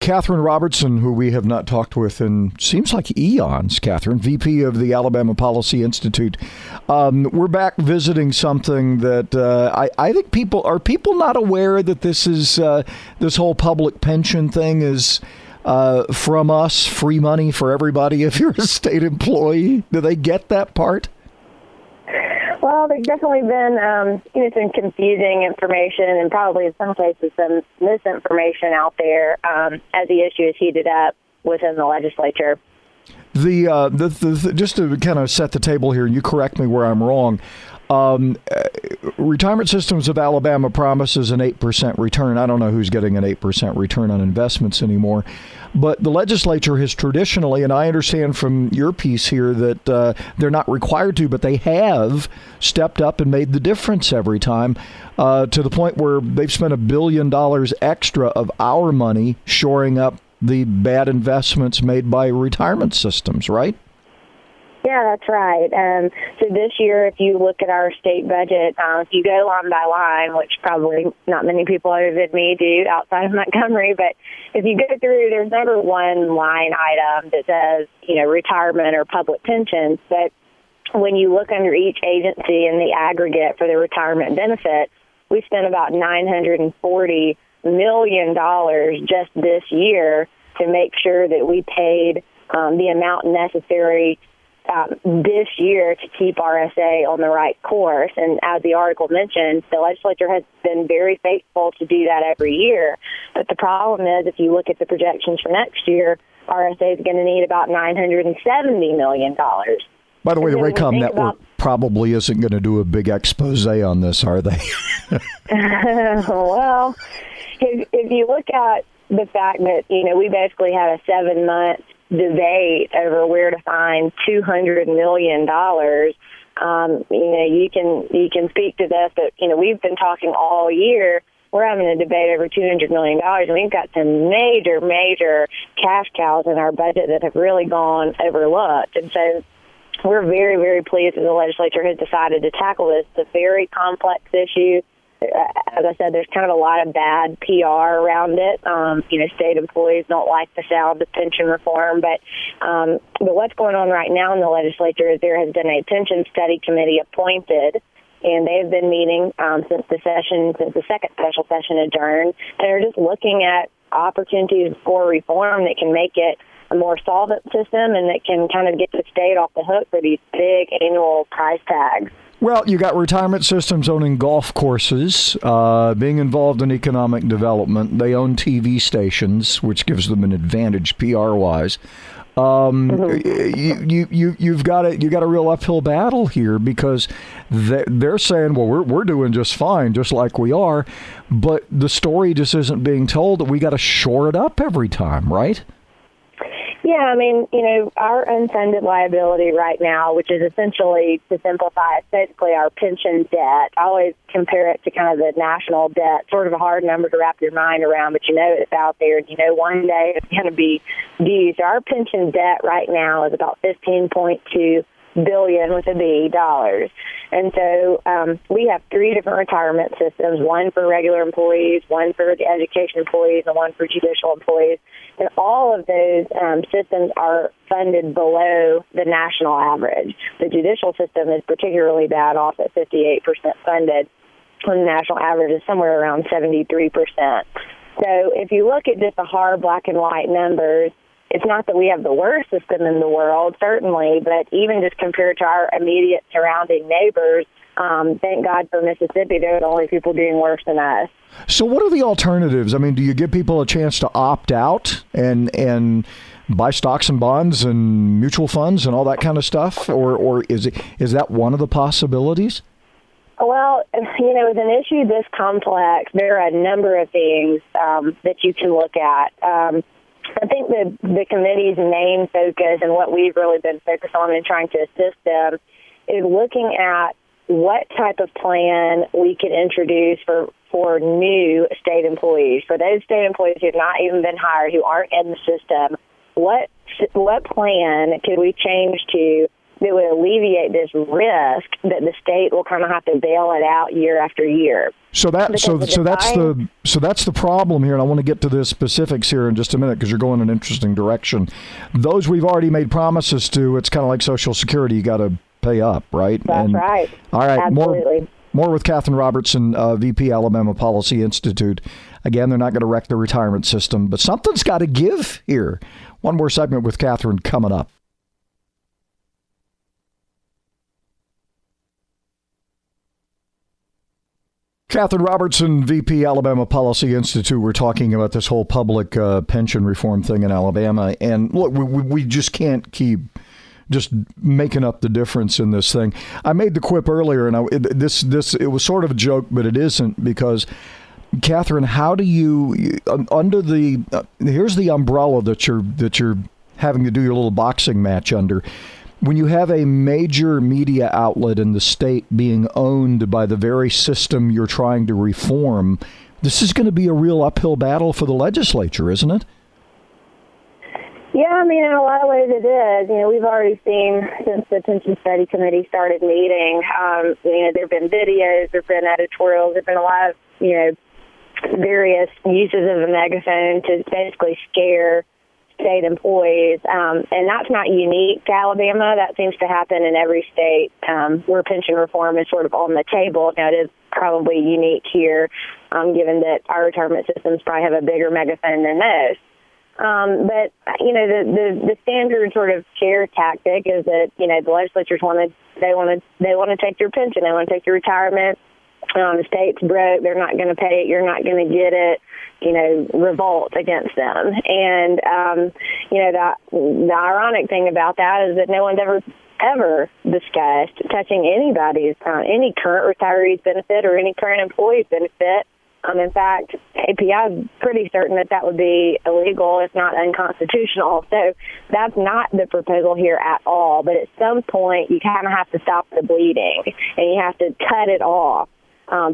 Katherine Robertson, who we have not talked with in seems like eons. Katherine, VP of the Alabama Policy Institute. We're back visiting something that I think people not aware that this whole public pension thing is from us, free money for everybody if you're a state employee. Do they get that part? Well, there's definitely been some confusing information and probably in some cases some misinformation out there as the issue is heated up within the legislature. Just to kind of set the table here, and you correct me where I'm wrong, Retirement Systems of Alabama promises an 8% return. I don't know who's getting an 8% return on investments anymore. But the legislature has traditionally, and I understand from your piece here that they're not required to, but they have stepped up and made the difference every time to the point where they've spent $1 billion extra of our money shoring up the bad investments made by retirement systems, right? Yeah, that's right. So this year, if you look at our state budget, if you go line by line, which probably not many people other than me do outside of Montgomery, but if you go through, there's never one line item that says, retirement or public pensions. But when you look under each agency in the aggregate for the retirement benefit, we spent about $940 million just this year to make sure that we paid the amount necessary this year to keep RSA on the right course. And as the article mentioned, the legislature has been very faithful to do that every year. But the problem is, if you look at the projections for next year, RSA is going to need about $970 million. By the way, the Raycom Network probably isn't going to do a big expose on this, are they? Well, if you look at the fact that, we basically had a 7-month debate over where to find $200 million. You can speak to this, but we've been talking all year. We're having a debate over $200 million, and we've got some major cash cows in our budget that have really gone overlooked. And so we're very, very pleased that the legislature has decided to tackle this. It's a very complex issue. As I said, there's kind of a lot of bad PR around it. State employees don't like the sound of pension reform, but what's going on right now in the legislature is there has been a pension study committee appointed, and they've been meeting since the second special session adjourned, and they're just looking at opportunities for reform that can make it a more solvent system and that can kind of get the state off the hook for these big annual price tags. Well, you got retirement systems owning golf courses, being involved in economic development. They own TV stations, which gives them an advantage PR-wise. You've got a real uphill battle here because they're saying, well, we're doing just fine, just like we are, but the story just isn't being told that we got to shore it up every time, right? Yeah, our unfunded liability right now, which is essentially, to simplify, it's basically our pension debt. I always compare it to kind of the national debt, sort of a hard number to wrap your mind around, but it's out there, and one day it's going to be due. So our pension debt right now is about $15.2 billion with a B dollars. And so we have 3 different retirement systems, one for regular employees, one for the education employees, and one for judicial employees. And all of those systems are funded below the national average. The judicial system is particularly bad off at 58% funded, when the national average is somewhere around 73%. So if you look at just the hard black and white numbers, it's not that we have the worst system in the world, certainly, but even just compared to our immediate surrounding neighbors, thank God for Mississippi, they're the only people doing worse than us. So what are the alternatives? Do you give people a chance to opt out and buy stocks and bonds and mutual funds and all that kind of stuff? Or is that one of the possibilities? Well, with an issue this complex, there are a number of things that you can look at. I think the committee's main focus and what we've really been focused on in trying to assist them is looking at what type of plan we could introduce for new state employees, for those state employees who have not even been hired, who aren't in the system. What plan could we change to that would alleviate this risk that the state will kind of have to bail it out year after year. So that's the problem here, and I want to get to the specifics here in just a minute because you're going in an interesting direction. Those we've already made promises to, it's kind of like Social Security, you got to pay up, right? That's right. All right, absolutely. More with Katherine Robertson, VP Alabama Policy Institute. Again, they're not going to wreck the retirement system, but something's got to give here. One more segment with Katherine coming up. Katherine Robertson, VP Alabama Policy Institute. We're talking about this whole public pension reform thing in Alabama. And look, we just can't keep just making up the difference in this thing. I made the quip earlier, and it was sort of a joke, but it isn't, because Katherine, how do you under the here's the umbrella that you're having to do your little boxing match under. When you have a major media outlet in the state being owned by the very system you're trying to reform, this is going to be a real uphill battle for the legislature, isn't it? Yeah, I mean, in a lot of ways it is. We've already seen since the Pension Study Committee started meeting, there have been videos, there have been editorials, there have been a lot of, various uses of the megaphone to basically scare state employees. And that's not unique to Alabama. That seems to happen in every state where pension reform is sort of on the table. Now, it is probably unique here, given that our retirement systems probably have a bigger megaphone than most. But the standard sort of scare tactic is that the legislatures want to take your pension, they want to take your retirement. The state's broke, they're not going to pay it, you're not going to get it. Revolt against them. And the ironic thing about that is that no one's ever discussed touching any current retiree's benefit or any current employee's benefit. In fact, API is pretty certain that would be illegal, if not unconstitutional. So that's not the proposal here at all. But at some point, you kind of have to stop the bleeding, and you have to cut it off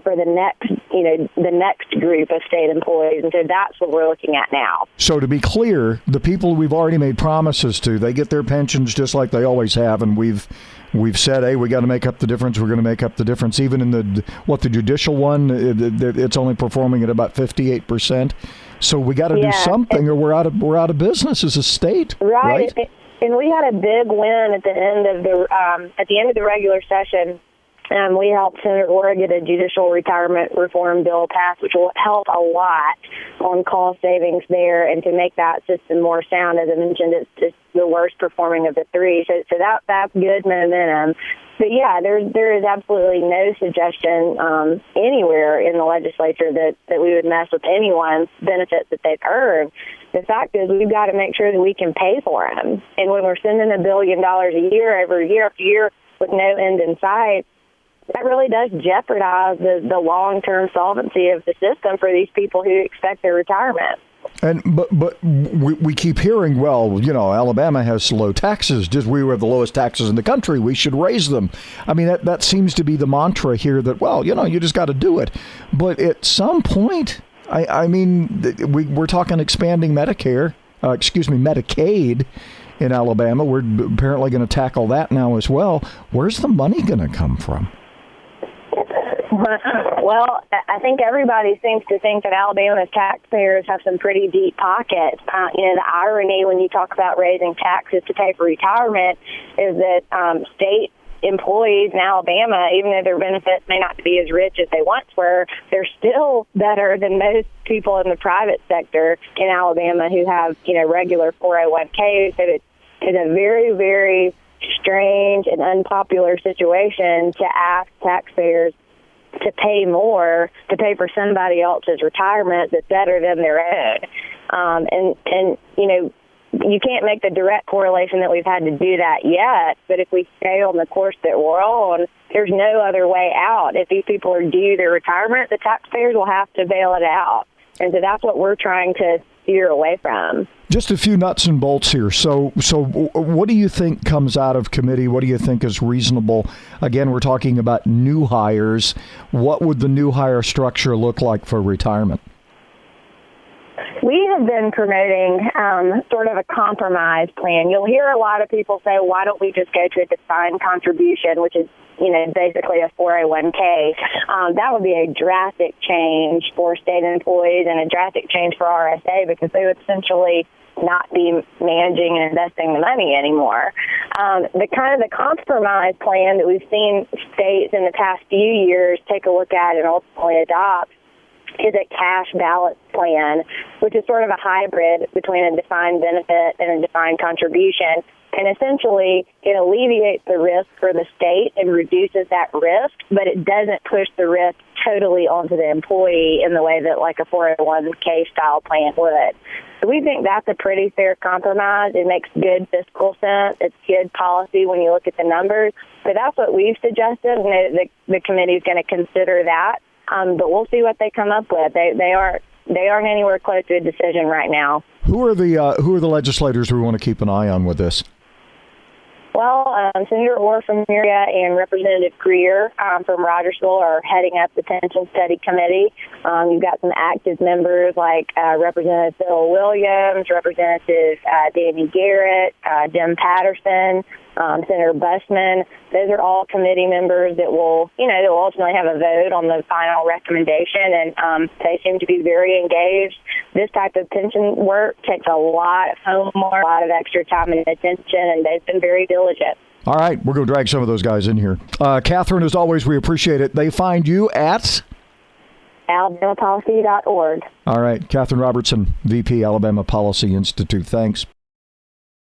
for the next group of state employees. And so that's what we're looking at now. So to be clear, the people we've already made promises to, they get their pensions just like they always have, and we've said, hey, we got to make up the difference. We're going to make up the difference. Even in the judicial one, it's only performing at about 58%. So we got to do something, or we're out of business as a state, right? And we had a big win at the end of the regular session. We helped Senator Orr get a judicial retirement reform bill passed, which will help a lot on cost savings there and to make that system more sound. As I mentioned, it's the worst performing of the three. So that's good momentum. But yeah, there is absolutely no suggestion anywhere in the legislature that we would mess with anyone's benefits that they've earned. The fact is, we've got to make sure that we can pay for them. And when we're spending $1 billion a year, every year after year, with no end in sight, that really does jeopardize the long-term solvency of the system for these people who expect their retirement. And but we keep hearing, well, Alabama has low taxes. Just we have the lowest taxes in the country. We should raise them. I mean, that seems to be the mantra here. That you just got to do it. But at some point, I mean, we're talking expanding Medicaid in Alabama. We're apparently going to tackle that now as well. Where's the money going to come from? Well, I think everybody seems to think that Alabama's taxpayers have some pretty deep pockets. The irony when you talk about raising taxes to pay for retirement is that state employees in Alabama, even though their benefits may not be as rich as they once were, they're still better than most people in the private sector in Alabama who have, regular 401ks. So it's a very, very strange and unpopular situation to ask taxpayers to pay more to pay for somebody else's retirement that's better than their own. And you can't make the direct correlation that we've had to do that yet, but if we stay on the course that we're on, there's no other way out. If these people are due their retirement, the taxpayers will have to bail it out. And so that's what we're trying to steer away from. Just a few nuts and bolts here. So what do you think comes out of committee? What do you think is reasonable? Again, we're talking about new hires. What would the new hire structure look like for retirement? We have been promoting sort of a compromise plan. You'll hear a lot of people say, why don't we just go to a defined contribution, which is, basically a 401k. That would be a drastic change for state employees and a drastic change for RSA because they would essentially not be managing and investing the money anymore. The compromise plan that we've seen states in the past few years take a look at and ultimately adopt is a cash balance plan, which is sort of a hybrid between a defined benefit and a defined contribution. And essentially, it alleviates the risk for the state and reduces that risk, but it doesn't push the risk totally onto the employee in the way that like a 401k style plan would. So we think that's a pretty fair compromise. It makes good fiscal sense. It's good policy when you look at the numbers. But that's what we've suggested, and the committee is going to consider that. But we'll see what they come up with. They aren't anywhere close to a decision right now. Who are the legislators we want to keep an eye on with this? Well, Senator Orr from here and Representative Greer from Robertson are heading up the Pension Study Committee. You've got some active members like Representative Bill Williams, Representative Danny Garrett, Jim Patterson, Senator Busman. Those are all committee members that will ultimately have a vote on the final recommendation, and they seem to be very engaged. This type of pension work takes a lot of homework, a lot of extra time and attention, and they've been very diligent. All right, we're going to drag some of those guys in here. Katherine, as always, we appreciate it. They find you at alabamapolicy.org. All right, Katherine Robertson, VP, Alabama Policy Institute. Thanks.